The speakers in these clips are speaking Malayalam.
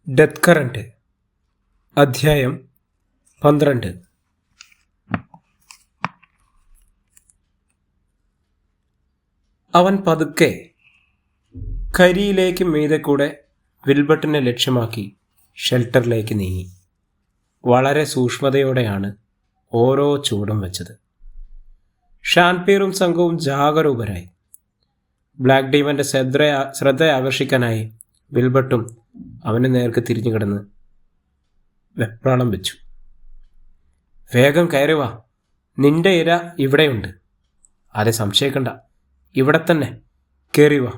ഡെത്ത് കറന്റ് അധ്യായം 12. അവൻ പതുക്കെ കരിയിലേക്ക് മീതെ കൂടെ വിൽബർട്ടിനെ ലക്ഷ്യമാക്കി ഷെൽട്ടറിലേക്ക് നീങ്ങി. വളരെ സൂക്ഷ്മതയോടെയാണ് ഓരോ ചൂടും വെച്ചത്. ഷാൻപീറും സംഘവും ജാഗരൂകരായി. ബ്ലാക്ക് ഡീമന്റെ ശ്രദ്ധ ആകർഷിക്കാനായി വിൽബർട്ടും അവന് നേർക്ക് തിരിഞ്ഞു കിടന്ന് വെപ്രാളം വെച്ചു. വേഗം കയറി വാ, നിന്റെ ഇര ഇവിടെയുണ്ട്. ആരെ സംശയിക്കണ്ട, ഇവിടെ തന്നെ കയറി വാ.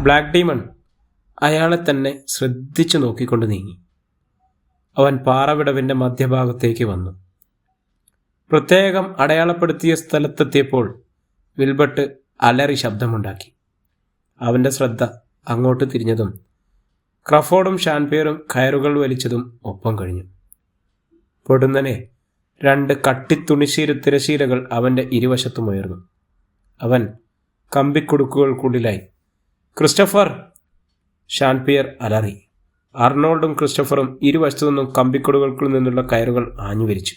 ബ്ലാക്ക് ഡീമൺ അയാളെ തന്നെ ശ്രദ്ധിച്ചു നോക്കിക്കൊണ്ട് നീങ്ങി. അവൻ പാറവിടവിൻ്റെ മധ്യഭാഗത്തേക്ക് വന്നു. പ്രത്യേകം അടയാളപ്പെടുത്തിയ സ്ഥലത്തെത്തിയപ്പോൾ വിൽബർട്ട് അലറി ശബ്ദമുണ്ടാക്കി. അവൻ്റെ ശ്രദ്ധ അങ്ങോട്ട് തിരിഞ്ഞതും ക്രഫോർഡും ഷാൻപീറും കയറുകൾ വലിച്ചതും ഒപ്പം കഴിഞ്ഞു. പൊടുന്നനെ 2 കട്ടിത്തുണിശീല തിരശീലകൾ അവൻ്റെ ഇരുവശത്തും ഉയർന്നു. അവൻ കമ്പിക്കുടുക്കുകൾക്കുള്ളിലായി. ക്രിസ്റ്റഫർ! ഷാൻപിയർ അലറി. അർണോൾഡും ക്രിസ്റ്റഫറും ഇരുവശത്തു നിന്നും കമ്പിക്കുടുകൾക്കുള്ളിൽ നിന്നുള്ള കയറുകൾ ആഞ്ഞുവിരിച്ചു.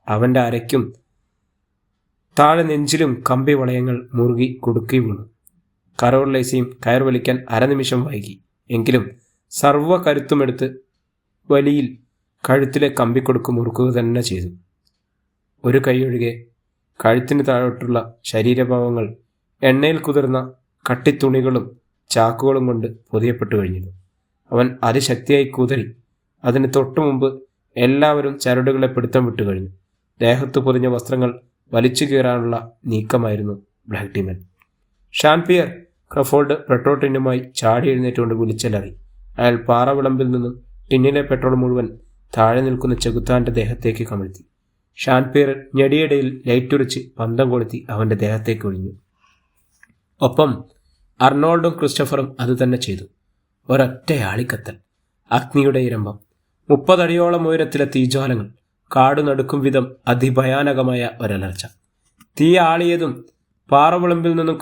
അവൻ്റെ അരയ്ക്കും താഴെ നെഞ്ചിലും കമ്പി വളയങ്ങൾ മുറുകി കുടുക്കി വീണു. കരോൾ ലേസിയും കയർ വലിക്കാൻ അരനിമിഷം വൈകി. എങ്കിലും സർവ്വ കരുത്തുമെടുത്ത് വലിയിൽ കഴുത്തിലെ കമ്പിക്കൊടുക്ക് മുറുക്കുക തന്നെ ചെയ്തു. ഒരു കൈയൊഴികെ കഴുത്തിന് താഴോട്ടുള്ള ശരീരഭാവങ്ങൾ എണ്ണയിൽ കുതിർന്ന കട്ടിത്തുണികളും ചാക്കുകളും കൊണ്ട് പൊതിയപ്പെട്ടു കഴിഞ്ഞിരുന്നു. അവൻ അതിശക്തിയായി കുതറി. അതിന് തൊട്ടു മുമ്പ് എല്ലാവരും ചരടുകളെ പിടുത്തം വിട്ടു കഴിഞ്ഞു. ദേഹത്ത് പൊതിഞ്ഞ വസ്ത്രങ്ങൾ വലിച്ചു കീറാനുള്ള നീക്കമായിരുന്നു ബ്ലാക്ക് ഡീമൻ. ഷാൻപിയർ! ക്രഫോർഡ് പെട്രോൾ ടിന്നുമായി ചാടി എഴുന്നേറ്റുകൊണ്ട് വിളിച്ചലറി. അയാൾ പാറവിളമ്പിൽ നിന്നും ടിന്നിലെ പെട്രോൾ മുഴുവൻ താഴെ നിൽക്കുന്ന ചെകുത്താൻ്റെ ദേഹത്തേക്ക് കമിഴ്ത്തി. ഷാൻപിയർ ഞെടിയിടയിൽ ലൈറ്റുറിച്ച് പന്തം കൊളുത്തി അവൻ്റെ ദേഹത്തേക്ക് ഒഴിഞ്ഞു. ഒപ്പം അർണോൾഡും ക്രിസ്റ്റഫറും അതുതന്നെ ചെയ്തു. ഒരൊറ്റ ആളിക്കത്തൽ, അഗ്നിയുടെ ഇരമ്പം, 30 അടിയോളം ഉയരത്തിലെ തീജ്വാലങ്ങൾ, കാടുനടുക്കും വിധം അതിഭയാനകമായ ഒരലർച്ച. തീ ആളിയതും പാറവിളമ്പിൽ നിന്നും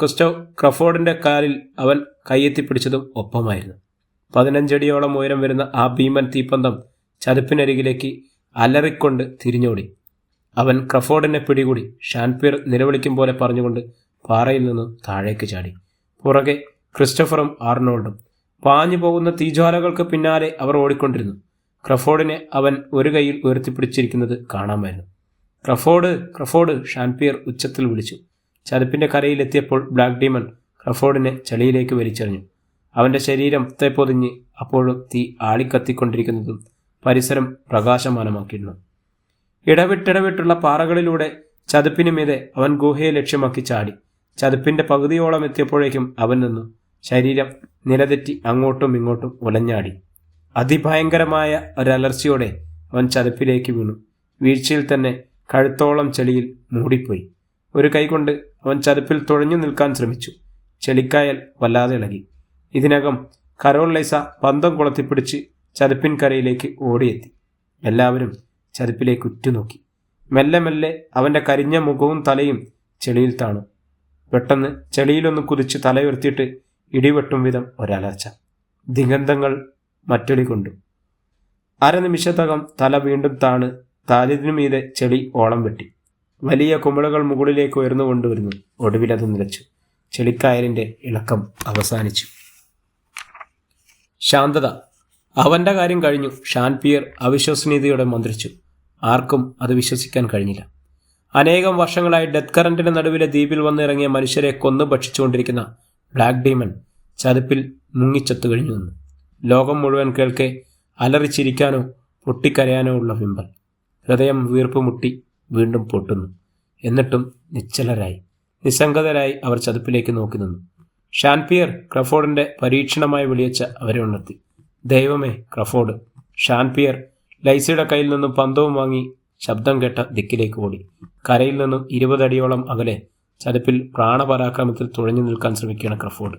ക്രഫോർഡിൻ്റെ കാലിൽ അവൻ കയ്യെത്തിപ്പിടിച്ചതും ഒപ്പമായിരുന്നു. 15 അടിയോളം ഉയരം വരുന്ന ആ ഭീമൻ തീപ്പന്തം ചതുപ്പിനരികിലേക്ക് അലറിക്കൊണ്ട് തിരിഞ്ഞോടി. അവൻ ക്രഫോർഡിനെ പിടികൂടി. ഷാൻപിയർ നിലവിളിക്കും പോലെ പറഞ്ഞുകൊണ്ട് പാറയിൽ നിന്നും താഴേക്ക് ചാടി. പുറകെ ക്രിസ്റ്റഫറും ആർണോൾഡും. പാഞ്ഞു പോകുന്ന തീജ്വാലകൾക്ക് പിന്നാലെ അവർ ഓടിക്കൊണ്ടിരുന്നു. ക്രഫോർഡിനെ അവൻ ഒരു കൈയിൽ ഉയർത്തിപ്പിടിച്ചിരിക്കുന്നത് കാണാമായിരുന്നു. ക്രഫോർഡ്! ക്രഫോർഡ്! ഷാൻപിയർ ഉച്ചത്തിൽ വിളിച്ചു. ചതുപ്പിൻ്റെ കരയിലെത്തിയപ്പോൾ ബ്ലാക്ക് ഡീമൺ ക്രഫോർഡിനെ ചളിയിലേക്ക് വലിച്ചെറിഞ്ഞു. അവൻ്റെ ശരീരത്തെ പൊതിഞ്ഞ് അപ്പോഴും തീ ആളിക്കത്തിക്കൊണ്ടിരിക്കുന്നതും പരിസരം പ്രകാശമാനമാക്കിയിരുന്നു. ഇടവിട്ടിടവിട്ടുള്ള പാറകളിലൂടെ ചതുപ്പിന് മീതെ അവൻ ഗുഹയെ ലക്ഷ്യമാക്കി ചാടി. ചതുപ്പിൻ്റെ പകുതിയോളം എത്തിയപ്പോഴേക്കും അവൻ നിന്നു. ശരീരം നിലതെറ്റി അങ്ങോട്ടും ഇങ്ങോട്ടും ഉലഞ്ഞാടി. അതിഭയങ്കരമായ ഒരലർച്ചയോടെ അവൻ ചതുപ്പിലേക്ക് വീണു. വീഴ്ചയിൽ തന്നെ കഴുത്തോളം ചെളിയിൽ മൂടിപ്പോയി. ഒരു കൈകൊണ്ട് അവൻ ചതുപ്പിൽ തുഴഞ്ഞു നിൽക്കാൻ ശ്രമിച്ചു. ചെളിക്കായൽ വല്ലാതെ ഇളകി. ഇതിനകം കരോൾ ലൈസ പന്തം കൊളത്തിപ്പിടിച്ച് ചതുപ്പിൻ കരയിലേക്ക് ഓടിയെത്തി. എല്ലാവരും ചതുപ്പിലേക്ക് ഉറ്റുനോക്കി. മെല്ലെ മെല്ലെ അവൻ്റെ കരിഞ്ഞ മുഖവും തലയും ചെളിയിൽ താണു. പെട്ടെന്ന് ചെളിയിലൊന്ന് കുതിച്ച് തലയുയർത്തിയിട്ട് ഇടിവെട്ടും വിധം ഒരലർച്ച. ദിഗന്ധങ്ങൾ മറ്റൊളി കൊണ്ടു. അരനിമിഷത്തകം തല വീണ്ടും താണ് താലിനു മീതെ ചെളി ഓളം വെട്ടി. വലിയ കുമിളകൾ മുകളിലേക്ക് ഉയർന്നു കൊണ്ടുവരുന്നു. ഒടുവിലത് നിലച്ചു. ചെളിക്കായലിൻ്റെ ഇളക്കം അവസാനിച്ചു. ശാന്തത. അവൻ്റെ കാര്യം കഴിഞ്ഞു. ഷാൻപിയർ അവിശ്വസനീയതയോടെ മന്ത്രിച്ചു. ആർക്കും അത് വിശ്വസിക്കാൻ കഴിഞ്ഞില്ല. അനേകം വർഷങ്ങളായി ഡെത്ത് കറന്റിൻ്റെ നടുവിലെ ദ്വീപിൽ വന്നിറങ്ങിയ മനുഷ്യരെ കൊന്നു ഭക്ഷിച്ചുകൊണ്ടിരിക്കുന്ന ബ്ലാക്ക് ഡീമൺ ചതുപ്പിൽ മുങ്ങിച്ചത്തു കഴിഞ്ഞു നിന്നു. ലോകം മുഴുവൻ കേൾക്കെ അലറിച്ചിരിക്കാനോ പൊട്ടിക്കരയാനോ ഉള്ള വിമ്പൽ. ഹൃദയം വീർപ്പ് മുട്ടി വീണ്ടും പൊട്ടുന്നു. എന്നിട്ടും നിശ്ചലരായി നിസ്സംഗതരായി അവർ ചതുപ്പിലേക്ക് നോക്കി നിന്നു. ഷാൻപിയർ ക്രഫോർഡിൻ്റെ പരീക്ഷണമായി വിളിയച്ച അവരെ ഉണർത്തി. ദൈവമേ, ക്രഫോർഡ്! ഷാൻപിയർ ലൈസയുടെ കയ്യിൽ നിന്നും പന്തവും വാങ്ങി ശബ്ദം കേട്ട ദിക്കിലേക്ക് ഓടി. കരയിൽ നിന്നും 20 അടിയോളം അകലെ ചതുപ്പിൽ പ്രാണപരാക്രമത്തിൽ തുഴഞ്ഞു നിൽക്കാൻ ശ്രമിക്കുകയാണ് ക്രഫോർഡ്.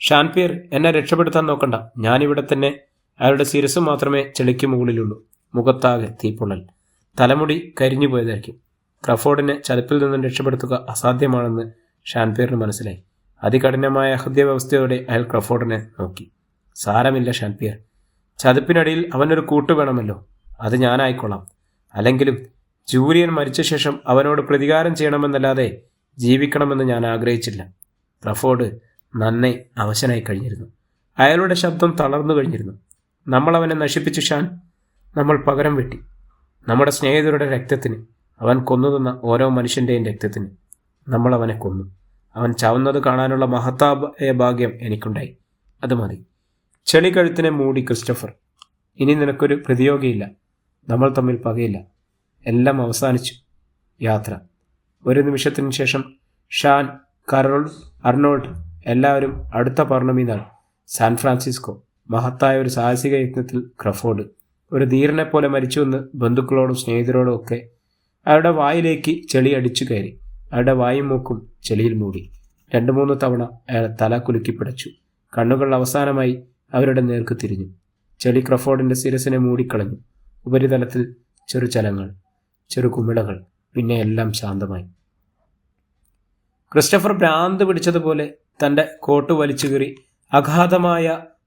ഷാൻപിയർ, എന്നെ രക്ഷപ്പെടുത്താൻ നോക്കണ്ട, ഞാനിവിടെ തന്നെ. അയാളുടെ ശിരസ് മാത്രമേ ചെളിക്ക് മുകളിലുള്ളൂ. മുഖത്താകെ തീപ്പൊള്ളൽ. തലമുടി കരിഞ്ഞു പോയതായിരിക്കും. ക്രഫോർഡിനെ ചതുപ്പിൽ നിന്നും രക്ഷപ്പെടുത്തുക അസാധ്യമാണെന്ന് ഷാൻപിയറിന് മനസ്സിലായി. അതികഠിനമായ ഹൃദയവ്യവസ്ഥയോടെ അയാൾ ക്രഫോർഡിനെ നോക്കി. സാരമില്ല ഷാൻപിയർ, ചതുപ്പിനടിയിൽ അവനൊരു കൂട്ട് വേണമല്ലോ. അത് ഞാനായിക്കൊള്ളാം. അല്ലെങ്കിലും ജൂലിയൻ മരിച്ച ശേഷം അവനോട് പ്രതികാരം ചെയ്യണമെന്നല്ലാതെ ജീവിക്കണമെന്ന് ഞാൻ ആഗ്രഹിച്ചില്ല. ക്രഫോർഡ് നന്നെ അവശനായി കഴിഞ്ഞിരുന്നു. അയാളുടെ ശബ്ദം തളർന്നു കഴിഞ്ഞിരുന്നു. നമ്മൾ അവനെ നശിപ്പിച്ചു ഷാൻ. നമ്മൾ പകരം വെട്ടി. നമ്മുടെ സ്നേഹിതരുടെ രക്തത്തിന്, അവൻ കൊന്നുതന്ന ഓരോ മനുഷ്യൻ്റെയും രക്തത്തിന് നമ്മൾ അവനെ കൊന്നു. അവൻ ചാവുന്നത് കാണാനുള്ള മഹത്തായ ഭാഗ്യം എനിക്കുണ്ടായി. അത് മതി. ചെളി കഴുത്തിനെ മൂടി ക്രിസ്റ്റഫർ. ഇനി നിനക്കൊരു പ്രതിയോഗിയില്ല. നമ്മൾ തമ്മിൽ പകയില്ല. എല്ലാം അവസാനിച്ചു. യാത്ര. ഒരു നിമിഷത്തിനു ശേഷം ഷാൻ, കരോൾ, അർണോൾഡ് എല്ലാവരും അടുത്ത പൗർണമി നാൾ സാൻ ഫ്രാൻസിസ്കോ. മഹത്തായ ഒരു സാഹസിക യജ്ഞത്തിൽ ക്രഫോർഡ് ഒരു ധീരനെപ്പോലെ മരിച്ചുവെന്ന് ബന്ധുക്കളോടും സ്നേഹിതരോടും ഒക്കെ അയാളുടെ വായിലേക്ക് ചെളി അടിച്ചു കയറി. അയാളുടെ വായും മൂക്കും ചെളിയിൽ മൂടി. 2-3 തവണ അയാൾ തല കുലുക്കി പിടച്ചു. കണ്ണുകൾ അവസാനമായി അവരുടെ നേർക്ക് തിരിഞ്ഞു. ചെളി ക്രഫോർഡിൻ്റെ ശിരസിനെ മൂടിക്കളഞ്ഞു. ഉപരിതലത്തിൽ ചെറുചലങ്ങൾ, ചെറുകുമിളകൾ, പിന്നെ എല്ലാം ശാന്തമായി. ക്രിസ്റ്റഫർ ഭ്രാന്ത് പിടിച്ചതുപോലെ തൻ്റെ കോട്ട് വലിച്ചു കീറി. അഗാധമായ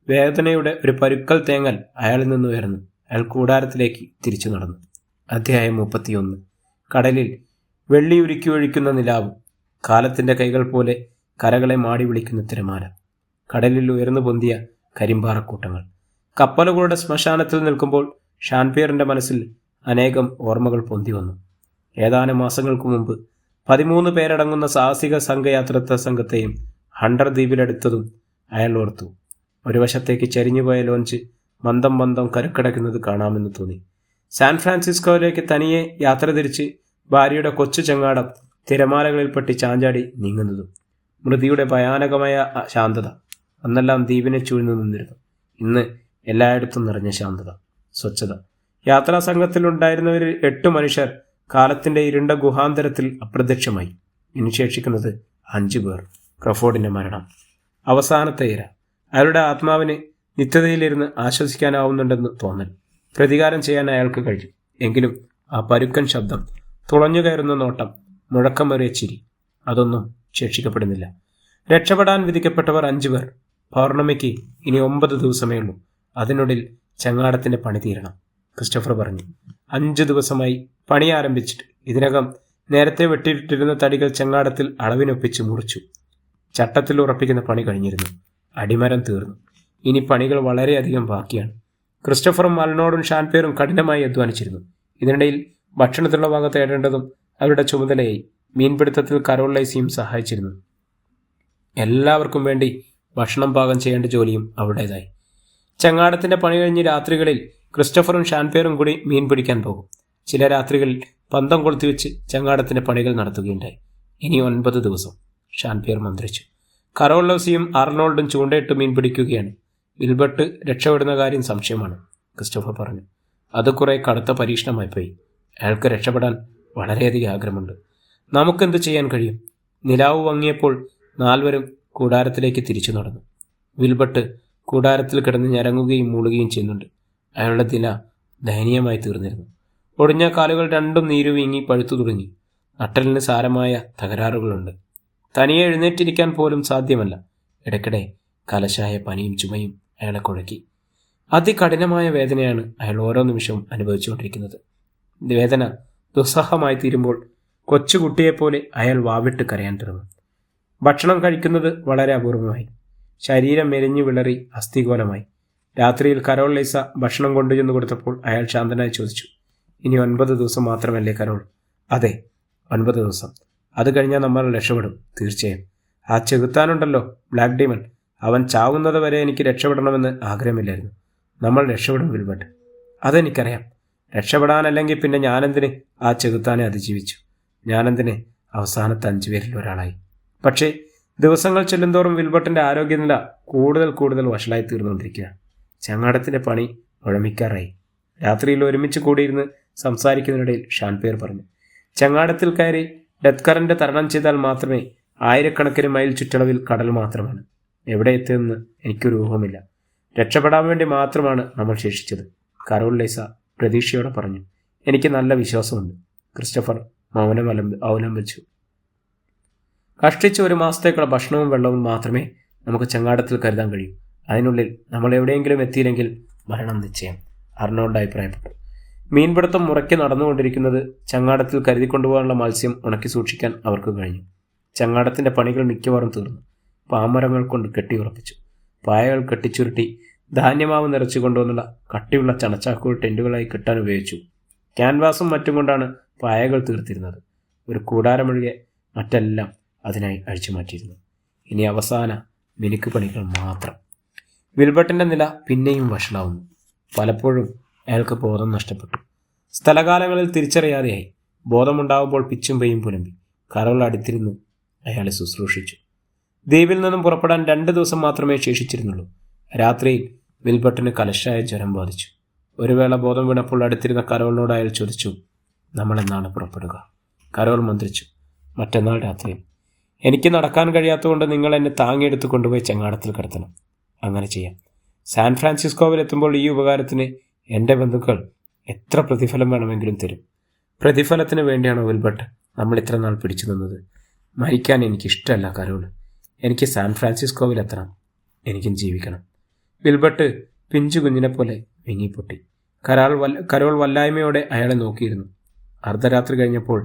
വേദനയുടെ ഒരു പരുക്കൽ തേങ്ങൽ അയാളിൽ നിന്ന് ഉയർന്നു. അയാൾ കൂടാരത്തിലേക്ക് തിരിച്ചു നടന്നു. അധ്യായം 31. കടലിൽ വെള്ളിയുരുക്കി ഒഴിക്കുന്ന നിലാവ്. കാലത്തിൻ്റെ കൈകൾ പോലെ കരകളെ മാടി വിളിക്കുന്ന തിരമാല. കടലിൽ ഉയർന്നു പൊന്തിയ കരിമ്പാറക്കൂട്ടങ്ങൾ. കപ്പലുകളുടെ ശ്മശാനത്തിൽ നിൽക്കുമ്പോൾ ഷാൻപിയറിൻ്റെ മനസ്സിൽ അനേകം ഓർമ്മകൾ പൊന്തി വന്നു. ഏതാനും മാസങ്ങൾക്ക് മുമ്പ് 13 പേരടങ്ങുന്ന സാഹസിക സംഘയാത്രത്തെ സംഘത്തെയും ഹണ്ടർ ദ്വീപിലെടുത്തതും അയാൾ ഓർത്തു. ഒരു വശത്തേക്ക് ചരിഞ്ഞുപോയ ലോഞ്ച് മന്ദം മന്ദം കരുക്കടയ്ക്കുന്നത് കാണാമെന്ന് തോന്നി. സാൻ ഫ്രാൻസിസ്കോയിലേക്ക് തനിയെ യാത്ര തിരിച്ച് ഭാര്യയുടെ കൊച്ചു ചങ്ങാടം തിരമാലകളിൽപ്പെട്ടി ചാഞ്ചാടി നീങ്ങുന്നതും. മൃതിയുടെ ഭയാനകമായ ശാന്തത അന്നെല്ലാം ദ്വീപിനെ ചൂഴ്ന്നു നിന്നിരുന്നു. ഇന്ന് എല്ലായിടത്തും നിറഞ്ഞ ശാന്തത, സ്വച്ഛത. യാത്രാ സംഘത്തിലുണ്ടായിരുന്നവരിൽ 8 മനുഷ്യർ കാലത്തിൻ്റെ ഇരുണ്ട ഗുഹാന്തരത്തിൽ അപ്രത്യക്ഷമായി. ഇനി ശേഷിക്കുന്നത് 5 പേർ. ക്രഫോർഡിൻ്റെ മരണം. അവസാനത്തെ ഇര. അയാളുടെ ആത്മാവിന് നിത്യതയിലിരുന്ന് ആശ്വസിക്കാനാവുന്നുണ്ടെന്ന് തോന്നൽ. പ്രതികാരം ചെയ്യാൻ അയാൾക്ക് കഴിയും. എങ്കിലും ആ പരുക്കൻ ശബ്ദം, തുളഞ്ഞു കയറുന്ന നോട്ടം, മുഴക്കമേറിയ ചിരി, അതൊന്നും ശിക്ഷിക്കപ്പെടുന്നില്ല. രക്ഷപ്പെടാൻ വിധിക്കപ്പെട്ടവർ 5 പേർ. പൗർണമിക്ക് ഇനി 9 ദിവസമേ ഉള്ളൂ. അതിനുള്ളിൽ ചങ്ങാടത്തിൻ്റെ പണി തീരണം. ക്രിസ്റ്റഫർ പറഞ്ഞു. 5 ദിവസമായി പണി ആരംഭിച്ചിട്ട്. ഇതിനകം നേരത്തെ വെട്ടിയിട്ടിരുന്ന തടികൾ ചങ്ങാടത്തിൽ അളവിനൊപ്പിച്ച് മുറിച്ചു. ചട്ടത്തിൽ ഉറപ്പിക്കുന്ന പണി കഴിഞ്ഞിരുന്നു. അടിമരം തീർന്നു. ഇനി പണികൾ വളരെയധികം ബാക്കിയാണ്. ക്രിസ്റ്റഫറും അൽനോടും ഷാൻപിയറും കഠിനമായി അധ്വാനിച്ചിരുന്നു. ഇതിനിടയിൽ ഭക്ഷണത്തിലുള്ള വക തേടേണ്ടതും അവരുടെ ചുമതലയായി. മീൻപിടുത്തത്തിൽ കരോൾ ലൈസിയും സഹായിച്ചിരുന്നു. എല്ലാവർക്കും വേണ്ടി ഭക്ഷണം പാകം ചെയ്യേണ്ട ജോലിയും അവരുടേതായി. ചങ്ങാടത്തിൻ്റെ പണി കഴിഞ്ഞ് രാത്രികളിൽ ക്രിസ്റ്റഫറും ഷാൻപിയറും കൂടി മീൻ പിടിക്കാൻ പോകും. ചില രാത്രികളിൽ പന്തം കൊളുത്തിവെച്ച് ചങ്ങാടത്തിൻ്റെ പണികൾ നടത്തുകയുണ്ടായി. ഇനി 9 ദിവസം. ഷാൻപിയർ മന്ത്രിച്ചു. കരോൾ ലൈസിയും അർണോൾഡും ചൂണ്ടയിട്ട് മീൻ പിടിക്കുകയാണ്. വിൽബർട്ട് രക്ഷപ്പെടുന്ന കാര്യം സംശയമാണ്, ക്രിസ്റ്റഫർ പറഞ്ഞു. അത് കുറെ കടുത്ത പരീക്ഷണമായി പോയി. അയാൾക്ക് രക്ഷപ്പെടാൻ വളരെയധികം ആഗ്രഹമുണ്ട്. നമുക്കെന്ത് ചെയ്യാൻ കഴിയും? നിലാവ് വങ്ങിയപ്പോൾ 4 കൂടാരത്തിലേക്ക് തിരിച്ചു നടന്നു. വിൽബർട്ട് കൂടാരത്തിൽ കിടന്ന് ഞരങ്ങുകയും മൂളുകയും ചെയ്യുന്നുണ്ട്. അയാളുടെ നില ദയനീയമായി തീർന്നിരുന്നു. ഒടിഞ്ഞ കാലുകൾ രണ്ടും നീരു വീങ്ങി പഴുത്തു തുടങ്ങി. നട്ടലിന് സാരമായ തകരാറുകളുണ്ട്. തനിയെ എഴുന്നേറ്റിരിക്കാൻ പോലും സാധ്യമല്ല. ഇടയ്ക്കിടെ കലശായ പനിയും ചുമയും അയാളെ കുഴക്കി. അതികഠിനമായ വേദനയാണ് അയാൾ ഓരോ നിമിഷവും അനുഭവിച്ചുകൊണ്ടിരിക്കുന്നത്. വേദന ദുസ്സഹമായി തീരുമ്പോൾ കൊച്ചുകുട്ടിയെപ്പോലെ അയാൾ വാവിട്ട് കരയാൻ തുടങ്ങും. ഭക്ഷണം കഴിക്കുന്നത് വളരെ അപൂർവമായി. ശരീരം മെലിഞ്ഞു വിളറി അസ്ഥികോലമായി. രാത്രിയിൽ കരോൾ ലൈസ ഭക്ഷണം കൊണ്ടുചെന്ന് കൊടുത്തപ്പോൾ അയാൾ ശാന്തനായി ചോദിച്ചു, ഇനി 9 ദിവസം മാത്രമല്ലേ കരോൾ? അതെ, 9 ദിവസം. അത് കഴിഞ്ഞാൽ നമ്മൾ രക്ഷപ്പെടും, തീർച്ചയായും. ആ ചെകുത്താനുണ്ടല്ലോ, ബ്ലാക്ക് ഡീമൺ, അവൻ ചാവുന്നത് വരെ എനിക്ക് രക്ഷപ്പെടണമെന്ന് ആഗ്രഹമില്ലായിരുന്നു. നമ്മൾ രക്ഷപ്പെടും വിൽബർട്ട്. അതെനിക്കറിയാം. രക്ഷപ്പെടാനല്ലെങ്കിൽ പിന്നെ ഞാനെന്തിന് ആ ചെകുത്താനെ അതിജീവിച്ചു? ഞാനെന്തിന് അവസാനത്തെ 5 പേരിൽ ഒരാളായി? പക്ഷേ ദിവസങ്ങൾ ചെല്ലുന്തോറും വിൽബർട്ടിൻ്റെ ആരോഗ്യനില കൂടുതൽ വഷളായി തീർന്നുകൊണ്ടിരിക്കുകയാണ്. ചങ്ങാടത്തിൻ്റെ പണി മുഴമിക്കാറായി. രാത്രിയിൽ ഒരുമിച്ച് കൂടിയിരുന്ന് സംസാരിക്കുന്നതിനിടയിൽ ഷാൻപിയർ പറഞ്ഞു, ചങ്ങാടത്തിൽ കയറി ഡെത്ത് കറന്റ് തരണം ചെയ്താൽ മാത്രമേ 1000കണക്കിന് മൈൽ ചുറ്റളവിൽ കടൽ മാത്രമാണ്. എവിടെ എത്തിയെന്ന് എനിക്കൊരു ഊഹമില്ല. രക്ഷപ്പെടാൻ വേണ്ടി മാത്രമാണ് നമ്മൾ ശേഷിച്ചത്. കരോൾ ലൈസ പ്രതീക്ഷയോടെ പറഞ്ഞു. എനിക്ക് നല്ല വിശ്വാസമുണ്ട്. ക്രിസ്റ്റഫർ മൗനം അവലംബിച്ചു. കഷ്ടിച്ച് 1 മാസത്തേക്കുള്ള ഭക്ഷണവും വെള്ളവും മാത്രമേ നമുക്ക് ചങ്ങാടത്തിൽ കരുതാൻ കഴിയൂ. അതിനുള്ളിൽ നമ്മൾ എവിടെയെങ്കിലും എത്തിയില്ലെങ്കിൽ മരണം നിശ്ചയം, അർണോൾഡ് അഭിപ്രായപ്പെട്ടു. മീൻപിടുത്തം മുറയ്ക്ക് നടന്നുകൊണ്ടിരിക്കുന്നത് ചങ്ങാടത്തിൽ കരുതിക്കൊണ്ടുപോകാനുള്ള മത്സ്യം ഉണക്കി സൂക്ഷിക്കാൻ അവർക്ക് കഴിഞ്ഞു. ചങ്ങാടത്തിൻ്റെ പണികൾ മിക്കവാറും തീർന്നു. പാമരങ്ങൾ കൊണ്ട് കെട്ടിയുറപ്പിച്ചു. പായകൾ കെട്ടിച്ചുരുട്ടി ധാന്യമാവ് നിറച്ചു കൊണ്ടുവന്നുള്ള കട്ടിയുള്ള ചണച്ചാക്കുകൾ ടെൻറ്റുകളായി കെട്ടാൻ ഉപയോഗിച്ചു. ക്യാൻവാസും മറ്റും കൊണ്ടാണ് പായകൾ തീർത്തിരുന്നത്. ഒരു കൂടാരമൊഴികെ മറ്റെല്ലാം അതിനായി അഴിച്ചു മാറ്റിയിരുന്നു. ഇനി അവസാന മിനുക്ക് പണികൾ മാത്രം. വിൽബർട്ടിൻ്റെ നില പിന്നെയും വഷളാവുന്നു. പലപ്പോഴും അയാൾക്ക് ബോധം നഷ്ടപ്പെട്ടു. സ്ഥലകാലങ്ങളിൽ തിരിച്ചറിയാതെയായി. ബോധമുണ്ടാകുമ്പോൾ പിച്ചും പെയ്യും പുലമ്പി. കരോൾ അടുത്തിരുന്ന് അയാളെ ശുശ്രൂഷിച്ചു. ദ്വീപിൽ നിന്നും പുറപ്പെടാൻ 2 ദിവസം മാത്രമേ ശേഷിച്ചിരുന്നുള്ളൂ. രാത്രിയിൽ വിൽബർട്ടിന് കലശായ ജ്വരം ബാധിച്ചു. ഒരു വേള ബോധം വീണപ്പോൾ അടുത്തിരുന്ന കരോളിനോട് അയാൾ ചോദിച്ചു, നമ്മളെന്നാണ് പുറപ്പെടുക? കരോൾ മന്ത്രിച്ചു, മറ്റന്നാൾ രാത്രിയിൽ. എനിക്ക് നടക്കാൻ കഴിയാത്തതുകൊണ്ട് നിങ്ങൾ എന്നെ താങ്ങിയെടുത്ത് കൊണ്ടുപോയി ചങ്ങാടത്തിൽ കിടത്തണം. അങ്ങനെ ചെയ്യാം. സാൻ ഫ്രാൻസിസ്കോവിൽ എത്തുമ്പോൾ ഈ ഉപകാരത്തിന് എൻ്റെ ബന്ധുക്കൾ എത്ര പ്രതിഫലം വേണമെങ്കിലും തരും. പ്രതിഫലത്തിന് വേണ്ടിയാണോ വിൽബർട്ട് നമ്മൾ ഇത്ര നാൾ പിടിച്ചു നിന്നത്? മരിക്കാൻ എനിക്കിഷ്ടമല്ല കരോൾ. എനിക്ക് സാൻ ഫ്രാൻസിസ്കോവിൽ എത്തണം. എനിക്കും ജീവിക്കണം. വിൽബർട്ട് പിഞ്ചു കുഞ്ഞിനെ പോലെ വിങ്ങിപ്പൊട്ടി. കരോൾ വല്ലായ്മയോടെ അയാളെ നോക്കിയിരുന്നു. അർദ്ധരാത്രി കഴിഞ്ഞപ്പോൾ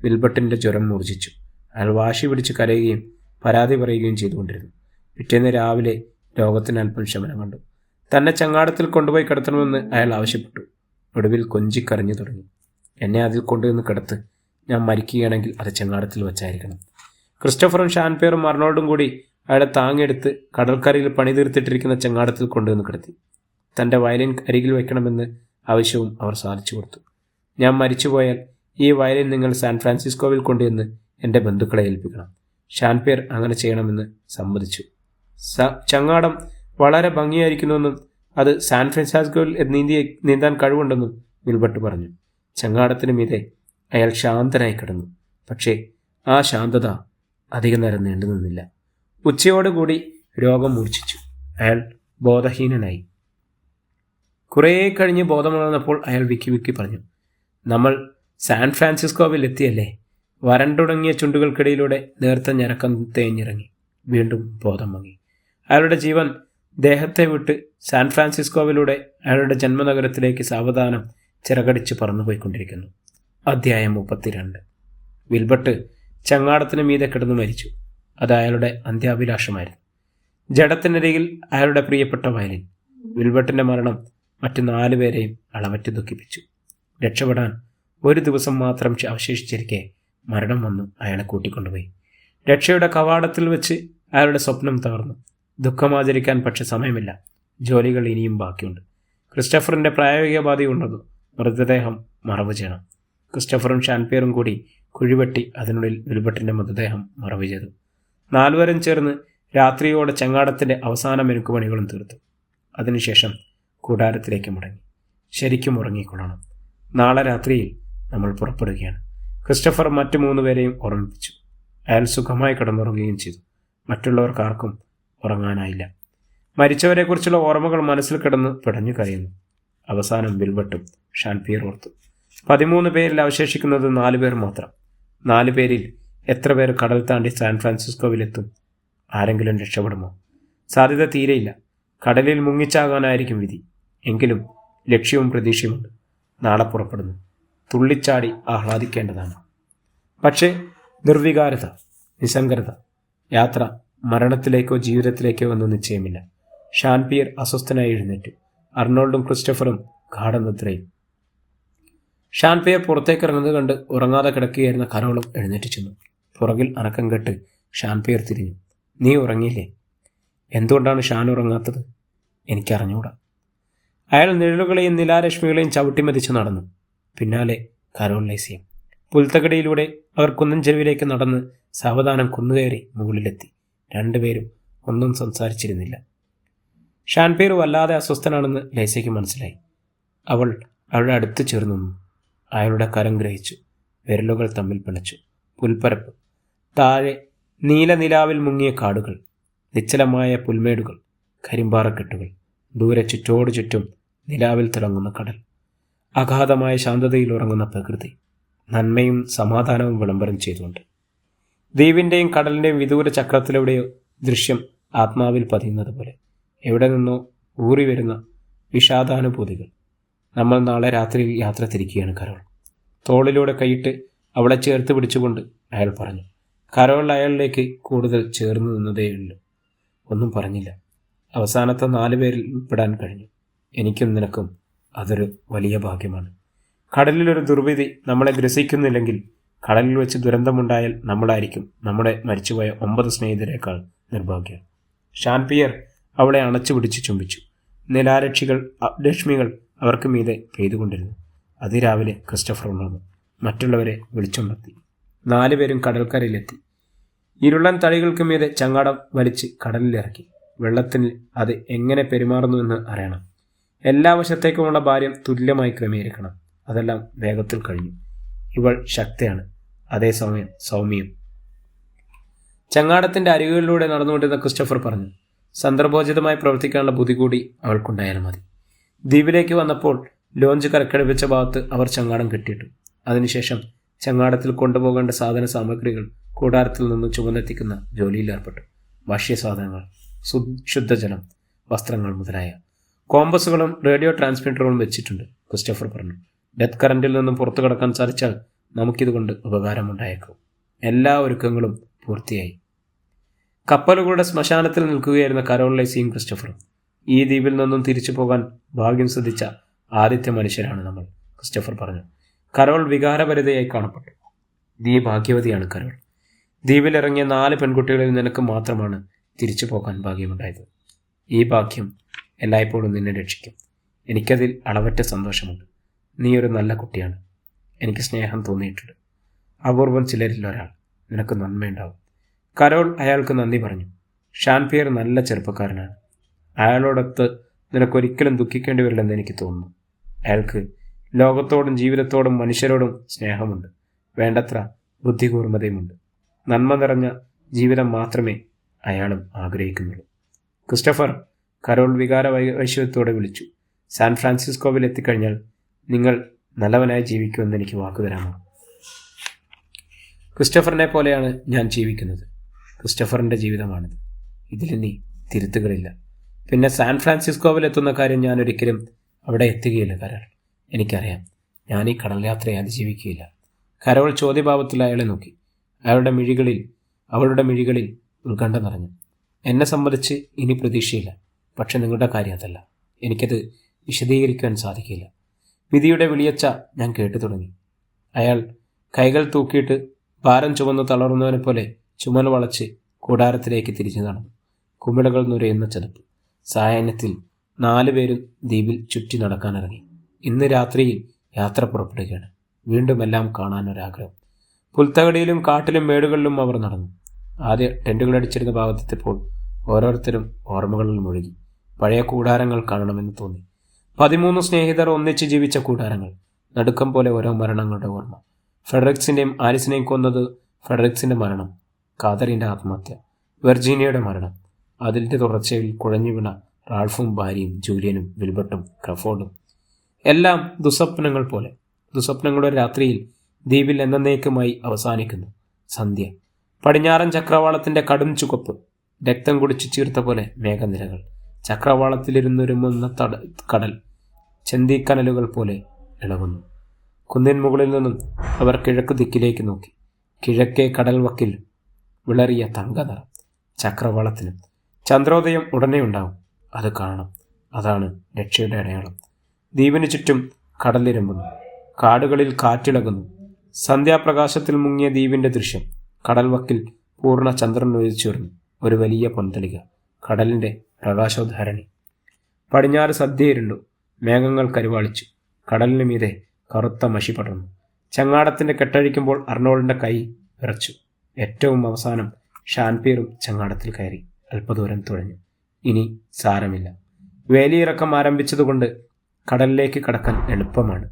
വിൽബർട്ടിൻ്റെ ജ്വരം മൂർജിച്ചു. അയാൾ വാശി പിടിച്ച് കരയുകയും പരാതി പറയുകയും ചെയ്തുകൊണ്ടിരുന്നു. പിറ്റേന്ന് രാവിലെ രോഗത്തിന് അല്പം ശമനം കണ്ടു. തന്നെ ചങ്ങാടത്തിൽ കൊണ്ടുപോയി കിടത്തണമെന്ന് അയാൾ ആവശ്യപ്പെട്ടു. ഒടുവിൽ കൊഞ്ചിക്കരഞ്ഞു തുടങ്ങി. എന്നെ അതിൽ കൊണ്ടുവന്ന് കിടത്ത്. ഞാൻ മരിക്കുകയാണെങ്കിൽ അത് ചങ്ങാടത്തിൽ വച്ചായിരിക്കണം. ക്രിസ്റ്റഫറും ഷാൻപിയറും അർണോൾഡും കൂടി അയാളെ താങ്ങിയെടുത്ത് കടൽക്കരയിൽ പണി തീർത്തിട്ടിരിക്കുന്ന ചങ്ങാടത്തിൽ കൊണ്ടുവന്ന് കിടത്തി. തൻ്റെ വയലിൻ അരികിൽ വയ്ക്കണമെന്ന് ആവശ്യവും അവർ സാധിച്ചു കൊടുത്തു. ഞാൻ മരിച്ചുപോയാൽ ഈ വയലിൻ നിങ്ങൾ സാൻ ഫ്രാൻസിസ്കോവിൽ കൊണ്ടുവന്ന് എൻ്റെ ബന്ധുക്കളെ ഏൽപ്പിക്കണം. ഷാൻപിയർ അങ്ങനെ ചെയ്യണമെന്ന് സമ്മതിച്ചു. ചങ്ങാടം വളരെ ഭംഗിയായിരിക്കുന്നുവെന്നും അത് സാൻ ഫ്രാൻസിസ്കോവിൽ നീന്താൻ കഴിവുണ്ടെന്നും വിൽബർട്ട് പറഞ്ഞു. ചങ്ങാടത്തിന് മീതെ അയാൾ ശാന്തനായി കിടന്നു. പക്ഷേ ആ ശാന്തത അധികം നേരം നീണ്ടു നിന്നില്ല. ഉച്ചയോടുകൂടി രോഗം മൂർച്ഛിച്ചു. അയാൾ ബോധഹീനനായി. കുറേ കഴിഞ്ഞ് ബോധമുണർന്നപ്പോൾ അയാൾ വിക്കി പറഞ്ഞു, നമ്മൾ സാൻ ഫ്രാൻസിസ്കോവിൽ എത്തിയല്ലേ? വരണ്ടുടങ്ങിയ ചുണ്ടുകൾക്കിടയിലൂടെ നേർത്ത ഞരക്കം തേഞ്ഞിറങ്ങി. വീണ്ടും ബോധം മങ്ങി. അയാളുടെ ജീവൻ ദേഹത്തെ വിട്ട് സാൻ ഫ്രാൻസിസ്കോവിലൂടെ അയാളുടെ ജന്മനഗരത്തിലേക്ക് സാവധാനം ചിറകടിച്ച് പറന്നുപോയിക്കൊണ്ടിരിക്കുന്നു. അധ്യായം 32. വിൽബർട്ട് ചങ്ങാടത്തിന് മീതെ കിടന്നു മരിച്ചു. അത് അയാളുടെ അന്ത്യാഭിലാഷമായിരുന്നു. ജഡത്തിനരികിൽ അയാളുടെ പ്രിയപ്പെട്ട വയലിൻ. വിൽബർട്ടിൻ്റെ മരണം മറ്റു 4 പേരെയും അളവറ്റ് ദുഃഖിപ്പിച്ചു. രക്ഷപ്പെടാൻ ഒരു ദിവസം മാത്രം അവശേഷിച്ചിരിക്കെ മരണം വന്നു അയാളെ കൂട്ടിക്കൊണ്ടുപോയി. രക്ഷയുടെ കവാടത്തിൽ വെച്ച് അയാളുടെ സ്വപ്നം തകർന്നു. ദുഃഖമാചരിക്കാൻ പക്ഷെ സമയമില്ല. ജോലികൾ ഇനിയും ബാക്കിയുണ്ട്. ക്രിസ്റ്റഫറിൻ്റെ പ്രായോഗിക ബാധയുണ്ടതു. മൃതദേഹം മറവ് ചെയ്യണം. ക്രിസ്റ്റഫറും ഷാൻപിയറും കൂടി കുഴിവെട്ടി അതിനുള്ളിൽ വിൽബർട്ടിൻ്റെ മൃതദേഹം മറവ് ചെയ്തു. 4 പേരും ചേർന്ന് രാത്രിയോടെ ചങ്ങാടത്തിൻ്റെ അവസാന മെനുക്കുപണികളും തീർത്തു. അതിനുശേഷം കൂടാരത്തിലേക്ക് മടങ്ങി. ശരിക്കും ഉറങ്ങിക്കൊള്ളണം. നാളെ രാത്രിയിൽ നമ്മൾ പുറപ്പെടുകയാണ്. ക്രിസ്റ്റഫർ മറ്റു 3 പേരെയും ഓർമ്മിപ്പിച്ചു. അയാൾ സുഖമായി കിടന്നുറങ്ങുകയും ചെയ്തു. മറ്റുള്ളവർക്കാർക്കും ഉറങ്ങാനായില്ല. മരിച്ചവരെക്കുറിച്ചുള്ള ഓർമ്മകൾ മനസ്സിൽ കിടന്ന് പിടഞ്ഞു കരയുന്നു. അവസാനം വിൽബർട്ടും ഷാൻപിയർ ഓർത്തു. 13 പേരിൽ അവശേഷിക്കുന്നത് 4 പേർ മാത്രം. 4 പേരിൽ എത്ര പേർ കടൽ താണ്ടി സാൻ ഫ്രാൻസിസ്കോവിലെത്തും? ആരെങ്കിലും രക്ഷപ്പെടുമോ? സാധ്യത തീരെയില്ല. കടലിൽ മുങ്ങിച്ചാകാനായിരിക്കും വിധി. എങ്കിലും ലക്ഷ്യവും പ്രതീക്ഷയുമുണ്ട്. നാളെ പുറപ്പെടുന്നു. തുള്ളിച്ചാടി ആഹ്ലാദിക്കേണ്ടതാണ്. പക്ഷേ നിർവികാരത, നിസ്സംഗരത. യാത്ര മരണത്തിലേക്കോ ജീവിതത്തിലേക്കോ ഒന്നും നിശ്ചയമില്ല. ഷാൻപിയർ അസ്വസ്ഥനായി എഴുന്നേറ്റു. അർണോൾഡും ക്രിസ്റ്റഫറും ഗാഠനിദ്രയിൽ. ഷാൻപിയർ പുറത്തേക്കിറങ്ങുന്നത് കണ്ട് ഉറങ്ങാതെ കിടക്കുകയായിരുന്ന കരോളും എഴുന്നേറ്റ് ചെന്നു. പുറകിൽ അനക്കം കേട്ട് ഷാൻപിയർ തിരിഞ്ഞു. നീ ഉറങ്ങിയില്ലേ? എന്തുകൊണ്ടാണ് ഷാൻ ഉറങ്ങാത്തത്? എനിക്കറിഞ്ഞൂടാ. അയാൾ നിഴലുകളെയും നിലാരശ്മികളെയും ചവിട്ടിമതിച്ച് നടന്നു. പിന്നാലെ കരോൾ ലേസിയും. പുൽത്തകടിയിലൂടെ അവർ കുന്നൻ ചെരുവിലേക്ക് നടന്ന് സാവധാനം കുന്നുകയറി മുകളിലെത്തി. 2 പേരും ഒന്നും സംസാരിച്ചിരുന്നില്ല. ഷാൻപിയർ വല്ലാതെ അസ്വസ്ഥനാണെന്ന് ലേസയ്ക്ക് മനസ്സിലായി. അവൾ അവളുടെ അടുത്ത് ചേർന്നു നിന്നു. അയാളുടെ കരം ഗ്രഹിച്ചു. വിരലുകൾ തമ്മിൽ പിണച്ചു. പുൽപ്പരപ്പ്. താഴെ നീലനിലാവിൽ മുങ്ങിയ കാടുകൾ, നിശ്ചലമായ പുൽമേടുകൾ, കരിമ്പാറക്കെട്ടുകൾ. ദൂരെ ചുറ്റോടു ചുറ്റും നിലാവിൽ തിളങ്ങുന്ന കടൽ. അഗാധമായ ശാന്തതയിൽ ഉറങ്ങുന്ന പ്രകൃതി. നന്മയും സമാധാനവും വിളംബരം ചെയ്തുകൊണ്ട്. ദ്വീപിൻ്റെയും കടലിൻ്റെയും വിദൂര ചക്രത്തിലൂടെയോ ദൃശ്യം ആത്മാവിൽ പതിയുന്നത് പോലെ. എവിടെ നിന്നോ ഊറി വരുന്ന വിഷാദാനുഭൂതികൾ. നമ്മൾ നാളെ രാത്രിയിൽ യാത്ര തിരിക്കുകയാണ് കരോൾ. തോളിലൂടെ കൈയിട്ട് അവളെ ചേർത്ത് പിടിച്ചുകൊണ്ട് അയാൾ പറഞ്ഞു. കരോൾ അയാളിലേക്ക് കൂടുതൽ ചേർന്ന് നിന്നതേയുള്ളൂ. ഒന്നും പറഞ്ഞില്ല. അവസാനത്തെ 4 പേരിൽ ഉൾപ്പെടാൻ കഴിഞ്ഞു. എനിക്കും നിനക്കും അതൊരു വലിയ ഭാഗ്യമാണ്. കടലിലൊരു ദുർവിധി നമ്മളെ ഗ്രസിക്കുന്നില്ലെങ്കിൽ കടലിൽ വെച്ച് ദുരന്തമുണ്ടായാൽ നമ്മളായിരിക്കും നമ്മുടെ മരിച്ചുപോയ 9 സ്നേഹിതരേക്കാൾ നിർഭാഗ്യം. ഷാൻ പിയർ അവളെ അണച്ചു പിടിച്ച് ചുംബിച്ചു. രശ്മികൾ അവർക്ക് മീതെ പെയ്തുകൊണ്ടിരുന്നു. അതിരാവിലെ ക്രിസ്റ്റഫർ ഉണർന്നു. മറ്റുള്ളവരെ വിളിച്ചുണർത്തി. 4 പേരും കടൽക്കരയിലെത്തി. ഇരുളൻ തടികൾക്ക് മീതെ ചങ്ങാടം വലിച്ച് കടലിലിറക്കി. വെള്ളത്തിൽ അത് എങ്ങനെ പെരുമാറുന്നുവെന്ന് അറിയണം. എല്ലാ വശത്തേക്കുമുള്ള ഭാരം തുല്യമായി ക്രമീകരിക്കണം. അതെല്ലാം വേഗത്തിൽ കഴിഞ്ഞു. ഇവൾ ശക്തിയാണ്, അതേസമയം സൗമ്യം. ചങ്ങാടത്തിന്റെ അരികുകളിലൂടെ നടന്നുകൊണ്ടിരുന്ന ക്രിസ്റ്റഫർ പറഞ്ഞു. സന്ദർഭോചിതമായി പ്രവർത്തിക്കാനുള്ള ബുദ്ധി കൂടി അവൾക്കുണ്ടായാലും മതി. ദ്വീപിലേക്ക് വന്നപ്പോൾ ലോഞ്ച് കരക്കടുപ്പിച്ച ഭാഗത്ത് അവർ ചങ്ങാടം കെട്ടിയിട്ടു. അതിനുശേഷം ചങ്ങാടത്തിൽ കൊണ്ടുപോകേണ്ട സാധന സാമഗ്രികൾ കൂടാരത്തിൽ നിന്ന് ചുമന്നെത്തിക്കുന്ന ജോലിയിലേർപ്പെട്ടു. ഭക്ഷ്യസാധനങ്ങൾ, ശുദ്ധജലം, വസ്ത്രങ്ങൾ മുതലായ കോമ്പസുകളും റേഡിയോ ട്രാൻസ്മിറ്ററുകളും വെച്ചിട്ടുണ്ട്. ക്രിസ്റ്റഫർ പറഞ്ഞു. ഡെത്ത് കറന്റിൽ നിന്നും പുറത്തു കടക്കാൻ സാധിച്ചാൽ നമുക്കിതുകൊണ്ട് ഉപകാരമുണ്ടായേക്കും. എല്ലാ ഒരുക്കങ്ങളും പൂർത്തിയായി. കപ്പലുകളുടെ ശ്മശാനത്തിൽ നിൽക്കുകയായിരുന്ന കരോൾ ലൈസിയും ക്രിസ്റ്റഫറും. ഈ ദ്വീപിൽ നിന്നും തിരിച്ചു പോകാൻ ഭാഗ്യം സിദ്ധിച്ച ആദ്യത്തെ മനുഷ്യരാണ് നമ്മൾ, ക്രിസ്റ്റഫർ പറഞ്ഞു. കരോൾ വികാരഭരിതയായി കാണപ്പെട്ടു. നീ ഭാഗ്യവതിയാണ് കരോൾ. ദ്വീപിലിറങ്ങിയ 4 പെൺകുട്ടികളിൽ നിനക്ക് മാത്രമാണ് തിരിച്ചു പോകാൻ ഭാഗ്യമുണ്ടായത്. ഈ ഭാഗ്യം എല്ലായ്പ്പോഴും നിന്നെ രക്ഷിക്കും. എനിക്കതിൽ അളവറ്റ സന്തോഷമുണ്ട്. നീ ഒരു നല്ല കുട്ടിയാണ്. എനിക്ക് സ്നേഹം തോന്നിയിട്ടുണ്ട്. അപൂർവം ചിലരിൽ ഒരാൾ. നിനക്ക് നന്മയുണ്ടാവും. കരോൾ അയാൾക്ക് നന്ദി പറഞ്ഞു. ഷാൻ പിയർ നല്ല ചെറുപ്പക്കാരനാണ്. അയാളോടൊത്ത് നിനക്കൊരിക്കലും ദുഃഖിക്കേണ്ടി വരില്ലെന്ന് എനിക്ക് തോന്നുന്നു. അയാൾക്ക് ലോകത്തോടും ജീവിതത്തോടും മനുഷ്യരോടും സ്നേഹമുണ്ട്. വേണ്ടത്ര ബുദ്ധികൂർമ്മതയുമുണ്ട്. നന്മ നിറഞ്ഞ ജീവിതം മാത്രമേ അയാളും ആഗ്രഹിക്കുന്നുള്ളൂ. ക്രിസ്റ്റഫർ, കരോൾ വികാര വൈശ്വര്യത്തോടെ വിളിച്ചു. സാൻ ഫ്രാൻസിസ്കോവിൽ എത്തിക്കഴിഞ്ഞാൽ നിങ്ങൾ നല്ലവനായി ജീവിക്കുമെന്ന് എനിക്ക് വാക്കുതരാമോ? ക്രിസ്റ്റഫറിനെ പോലെയാണ് ഞാൻ ജീവിക്കുന്നത്. ക്രിസ്റ്റഫറിൻ്റെ ജീവിതമാണിത്. ഇതിൽ നീ തിരുത്തുകളില്ല. പിന്നെ സാൻ ഫ്രാൻസിസ്കോവിൽ എത്തുന്ന കാര്യം ഞാൻ ഒരിക്കലും അവിടെ എത്തുകയില്ല കരോൾ. എനിക്കറിയാം. ഞാൻ ഈ കടൽ യാത്രയെ അതിജീവിക്കുകയില്ല. കരോൾ ചോദ്യഭാവത്തിൽ അയാളെ നോക്കി. അവളുടെ മിഴികളിൽ ഉത്കണ്ഠ നിറഞ്ഞു. എന്നെ സംബന്ധിച്ച് ഇനി പ്രതീക്ഷയില്ല. പക്ഷെ നിങ്ങളുടെ കാര്യം അതല്ല. എനിക്കത് വിശദീകരിക്കാൻ സാധിക്കില്ല. വിധിയുടെ വിളിയച്ച ഞാൻ കേട്ടു തുടങ്ങി. അയാൾ കൈകൾ തൂക്കിയിട്ട് ഭാരം ചുമന്ന് തളർന്നവനെ പോലെ ചുമൽ വളച്ച് കൂടാരത്തിലേക്ക് തിരിച്ചു നടന്നു. കുമിളകൾ നുരയുന്ന ചതുപ്പ്. സായാഹ്നത്തിൽ 4 പേരും ദ്വീപിൽ ചുറ്റി നടക്കാനിറങ്ങി. ഇന്ന് രാത്രിയിൽ യാത്ര പുറപ്പെടുകയാണ്. വീണ്ടും എല്ലാം കാണാനൊരാഗ്രഹം. പുൽത്തകടിയിലും കാട്ടിലും മേടുകളിലും അവർ നടന്നു. ആദ്യം ടെൻറ്റുകളടിച്ചിരുന്ന ഭാഗത്തെത്തിയപ്പോൾ ഓരോരുത്തരും ഓർമ്മകളിൽ മുഴുകി. പഴയ കൂടാരങ്ങൾ കാണണമെന്ന് തോന്നി. 13 സ്നേഹിതർ ഒന്നിച്ച് ജീവിച്ച കൂടാരങ്ങൾ. നടുക്കം പോലെ ഓരോ മരണങ്ങളുടെ ഓർമ്മ. ഫ്രെഡറിക്സിൻ്റെയും ആലിസിനെയും കൊന്നത് ഫ്രെഡറിക്സിൻ്റെ മരണം, കാതറിൻ്റെ ആത്മഹത്യ, വെർജീനിയയുടെ മരണം, അതിൻ്റെ തുടർച്ചയിൽ കുഴഞ്ഞു വീണ റാൾഫും ഭാര്യയും ജൂലിയനും വിൽബർട്ടും ക്രഫോർഡും. എല്ലാം ദുസ്വപ്നങ്ങൾ പോലെ. ദുസ്വപ്നങ്ങളുടെ രാത്രിയിൽ ദ്വീപിൽ എന്നേക്കുമായി അവസാനിക്കുന്നു. സന്ധ്യ. പടിഞ്ഞാറൻ ചക്രവാളത്തിൻ്റെ കടും ചുവപ്പ്. രക്തം കുടിച്ചു ചീർത്ത പോലെ മേഘനിരകൾ. ചക്രവാളത്തിലിരുന്നൊരുമുന്ന കടൽ ചെന്തിക്കനലുകൾ പോലെ ഇളകുന്നു. കുന്നിൻ മുകളിൽ നിന്നും അവർ കിഴക്ക് ദിക്കിലേക്ക് നോക്കി. കിഴക്കേ കടൽ വക്കിൽ വിളറിയ തങ്കനിറം. ചക്രവാളത്തിനും ചന്ദ്രോദയം ഉടനെ ഉണ്ടാവും. അത് കാണണം. അതാണ് രക്ഷയുടെ അടയാളം. ദ്വീപിന് ചുറ്റും കടലിരമ്പുന്നു. കാടുകളിൽ കാറ്റിളകുന്നു. സന്ധ്യാപ്രകാശത്തിൽ മുങ്ങിയ ദ്വീപിൻ്റെ ദൃശ്യം. കടൽ വക്കിൽ പൂർണ്ണ ചന്ദ്രൻ ഉയർച്ചുയർന്നു. ഒരു വലിയ പൊന്തളിക. കടലിൻ്റെ പ്രകാശോദ്ധാരണി. പടിഞ്ഞാറ് സദ്യയിരുണ്ടു. മേഘങ്ങൾ കരുവാളിച്ചു. കടലിന് മീതെ കറുത്ത മഷി പടർന്നു. ചങ്ങാടത്തിൻ്റെ കെട്ടഴിക്കുമ്പോൾ അർണോൾഡിൻ്റെ കൈ വിറച്ചു. ഏറ്റവും അവസാനം ഷാൻ പിയറും ചങ്ങാടത്തിൽ കയറി. അല്പദൂരം തുഴഞ്ഞു. ഇനി സാരമില്ല. വേലിയിറക്കം ആരംഭിച്ചതുകൊണ്ട് കടലിലേക്ക് കടക്കാൻ എളുപ്പമാണ്.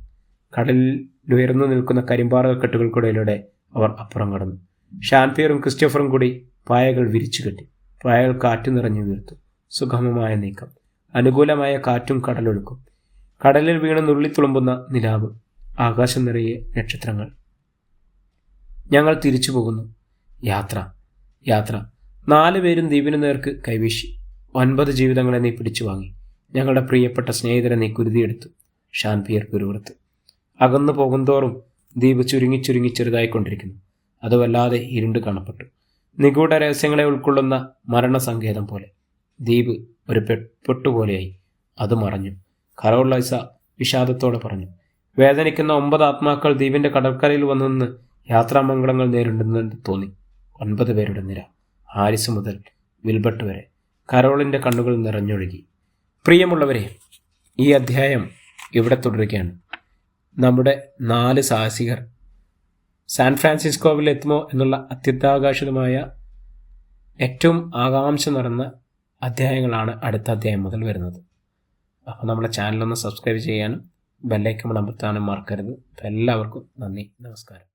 കടലിൽ ഉയർന്നു നിൽക്കുന്ന കരിമ്പാറക്കെട്ടുകൾക്കിടയിലൂടെ അവർ അപ്പുറം കടന്നു. ഷാൻ പിയറും ക്രിസ്റ്റഫറും കൂടി പായകൾ വിരിച്ചു കെട്ടി. പായകൾ കാറ്റു നിറഞ്ഞു വീർത്തു. സുഗമമായ നീക്കം. അനുകൂലമായ കാറ്റും കടലൊഴുക്കും. കടലിൽ വീണ് നുള്ളിത്തുളുമ്പുന്ന നിലാവ്. ആകാശം നിറയെ നക്ഷത്രങ്ങൾ. ഞങ്ങൾ തിരിച്ചു പോകുന്നു. യാത്ര. 4 പേരും ദ്വീപിനു നേർക്ക് കൈവീശി. 9 ജീവിതങ്ങളെ നീ പിടിച്ചു വാങ്ങി. ഞങ്ങളുടെ പ്രിയപ്പെട്ട സ്നേഹിതരെ നീ കുരുതിയെടുത്തു. ഷാൻ പിയർ പിറുവിറുത്തു. അകന്നു പോകുന്തോറും ദ്വീപ് ചുരുങ്ങി ചുരുങ്ങി ചെറുതായിക്കൊണ്ടിരിക്കുന്നു. അത് വല്ലാതെ ഇരുണ്ട് കാണപ്പെട്ടു. നിഗൂഢ രഹസ്യങ്ങളെ ഉൾക്കൊള്ളുന്ന മരണസങ്കേതം പോലെ. ദ്വീപ് ഒരു പൊട്ടുപോലെയായി. അത് മറഞ്ഞു. കരോൾ ലൈസ വിഷാദത്തോടെ പറഞ്ഞു. വേദനിക്കുന്ന 9 ആത്മാക്കൾ ദ്വീപിന്റെ കടൽക്കരയിൽ വന്നു നിന്ന് യാത്രാമംഗളങ്ങൾ നേരിടുന്നെന്ന് തോന്നി. 9 പേരുടെ നിര. ഹാരിസ് മുതൽ വിൽബർട്ട് വരെ. കരോളിൻ്റെ കണ്ണുകൾ നിറഞ്ഞൊഴുകി. പ്രിയമുള്ളവരെ, ഈ അധ്യായം ഇവിടെ തുടരുകയാണ്. നമ്മുടെ 4 സാഹസികർ സാൻ ഫ്രാൻസിസ്കോവിൽ എത്തുമോ എന്നുള്ള അത്യന്താകാശിതമായ ഏറ്റവും ആകാംക്ഷ നിറഞ്ഞ അധ്യായങ്ങളാണ് അടുത്ത അധ്യായം മുതൽ വരുന്നത്. അപ്പോൾ നമ്മുടെ ചാനലൊന്ന് സബ്സ്ക്രൈബ് ചെയ്യാനും ബെല്ലൈക്കൺ അമർത്താനും മറക്കരുത്. എല്ലാവർക്കും നന്ദി, നമസ്കാരം.